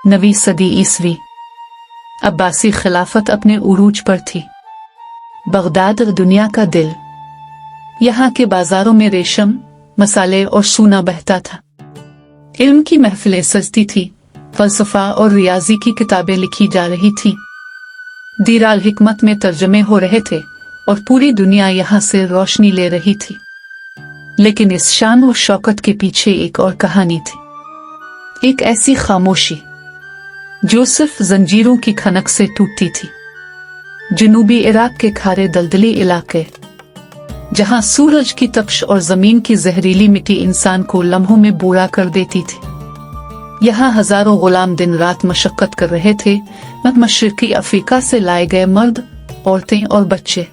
9वीं सदी ईस्वी। अब्बासी खिलाफत अपने उरूज पर थी। बगदाद दुनिया का दिल। यहाँ के बाजारों में रेशम, मसाले और सोना बहता था। इल्म की महफिलें सजती थी, फलसफा और रियाजी की किताबें लिखी जा रही थी, दीराल हिकमत में तर्जमे हो रहे थे और पूरी दुनिया यहाँ से रोशनी ले रही थी। लेकिन इस शान और शौकत के पीछे एक और कहानी थी, एक ऐसी खामोशी जो सिर्फ जंजीरों की खनक से टूटती थी। जनूबी इराक के खारे दलदली इलाके, जहां सूरज की तपश और जमीन की जहरीली मिट्टी इंसान को लम्हों में बूढ़ा कर देती थी। यहाँ हजारों गुलाम दिन रात मशक्कत कर रहे थे, मशरकी अफ्रीका से लाए गए मर्द, औरतें और बच्चे।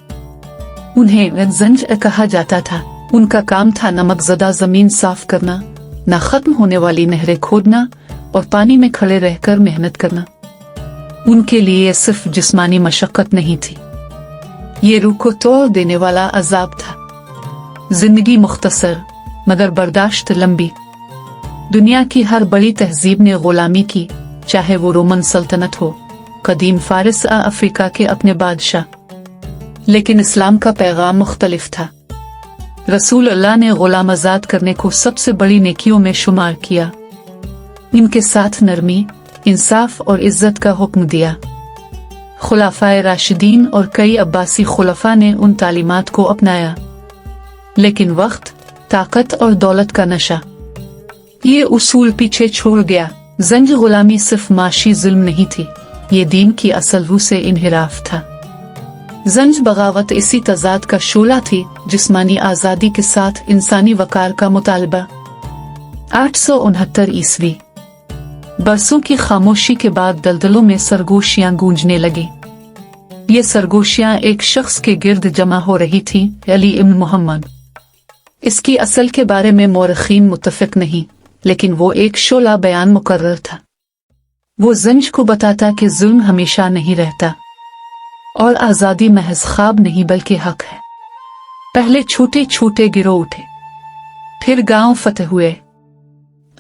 उन्हें जंज कहा जाता था। उनका काम था नमकज़दा जमीन साफ करना, ना खत्म होने वाली नहरें खोदना और पानी में खड़े रहकर मेहनत करना। उनके लिए सिर्फ जिस्मानी मशक्कत नहीं थी, ये रूह को तोड़ देने वाला अजाब था। जिंदगी मुख्तसर मगर बर्दाश्त लंबी। दुनिया की हर बड़ी तहजीब ने गुलामी की, चाहे वो रोमन सल्तनत हो, कदीम फारिस अफ्रीका के अपने बादशाह। लेकिन इस्लाम का पैगाम मुख्तलिफ था। रसूल अल्लाह ने गुलाम आजाद करने को सबसे बड़ी नेकियों में शुमार किया। इनके साथ नरमी, इंसाफ और इज्जत का हुक्म दिया। खुलाफाए राशिदीन और कई अब्बासी खुलफा ने उन तालीमात को अपनाया। लेकिन वक्त, ताकत और दौलत का नशा ये उसूल पीछे छोड़ गया। जंज गुलामी सिर्फ माशी जुल्म नहीं थी, ये दीन की असल रूह से इन्हिराफ था। जंज बगावत इसी तजाद का शोला थी, जिस्मानी आज़ादी के साथ इंसानी वकार का मुतालबा। 869 ईस्वी। बरसों की खामोशी के बाद दलदलों में सरगोशियां गूंजने लगी। ये सरगोशियां एक शख्स के गिर्द जमा हो रही थीं, अली इब्न मोहम्मद। इसकी असल के बारे में मौरखीन मुत्तफिक नहीं, लेकिन वो एक शोला बयान मुकर्रर था। वो जंज को बताता कि जुल्म हमेशा नहीं रहता और आज़ादी महज ख्वाब नहीं बल्कि हक है। पहले छोटे छोटे गिरोह उठे, फिर गांव फतह हुए,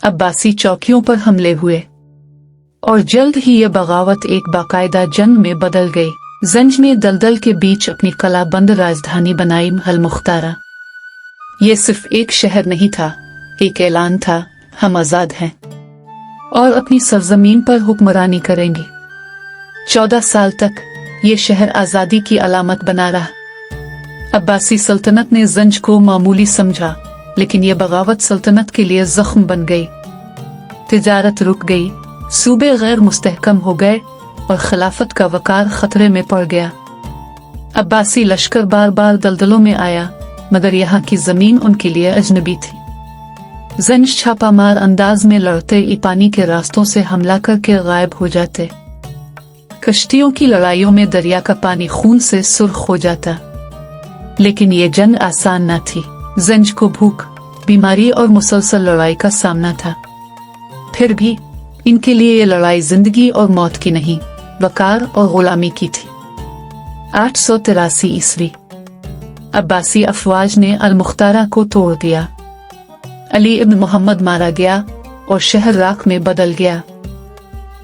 अब्बासी चौकियों पर हमले हुए और जल्द ही ये बगावत एक बाकायदा जंग में बदल गई। जंज ने दलदल के बीच अपनी कलाबंद राजधानी बनाई, अल मुख्तारा। ये सिर्फ एक शहर नहीं था, एक ऐलान था, हम आजाद हैं और अपनी सरजमीन पर हुक्मरानी करेंगे। 14 साल तक ये शहर आजादी की अलामत बना रहा। अब्बासी सल्तनत ने जंज को मामूली समझा, लेकिन ये बगावत सल्तनत के लिए जख्म बन गई। तिजारत रुक गई, सूबे गैर मुस्तहकम हो गए और खिलाफत का वकार खतरे में पड़ गया। अब्बासी लश्कर बार बार दलदलों में आया, मगर यहाँ की जमीन उनके लिए अजनबी थी। जंज छापामार अंदाज में लड़ते पानी के रास्तों से हमला करके गायब हो जाते। कश्तियों की लड़ाइयों में दरिया का पानी खून से सुर्ख हो जाता। लेकिन ये जंग आसान न थी। जंज को भूख, बीमारी और मुसलसल लड़ाई का सामना था। फिर भी इनके लिए ये लड़ाई जिंदगी और मौत की नहीं, वकार और गुलामी की थी। 883 ईस्वी। अब्बासी अफवाज ने अल मुख्तारा को तोड़ दिया। अली इब्न मोहम्मद मारा गया और शहर राख में बदल गया।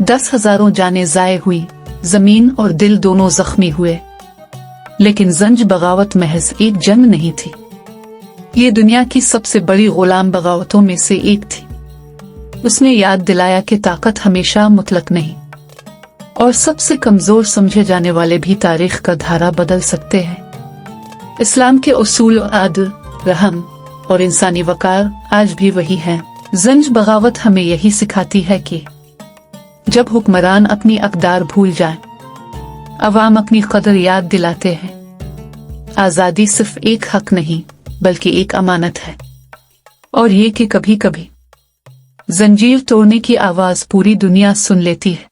10,000 जानें ज़ाये हुई, जमीन और दिल दोनों जख्मी हुए। लेकिन जंज बगावत महज एक जंग नहीं थी, ये दुनिया की सबसे बड़ी गुलाम बगावतों में से एक थी। उसने याद दिलाया कि ताकत हमेशा मुतलक नहीं और सबसे कमजोर समझे जाने वाले भी तारीख का धारा बदल सकते हैं। इस्लाम के उसूल आदल, रहम और इंसानी वकार आज भी वही हैं। जंज बगावत हमें यही सिखाती है कि जब हुक्मरान अपनी अक़दार भूल जाएं, अवाम अपनी कदर याद दिलाते हैं। आज़ादी सिर्फ एक हक नहीं बल्कि एक अमानत है, और ये कि कभी कभी जंजीर तोड़ने की आवाज पूरी दुनिया सुन लेती है।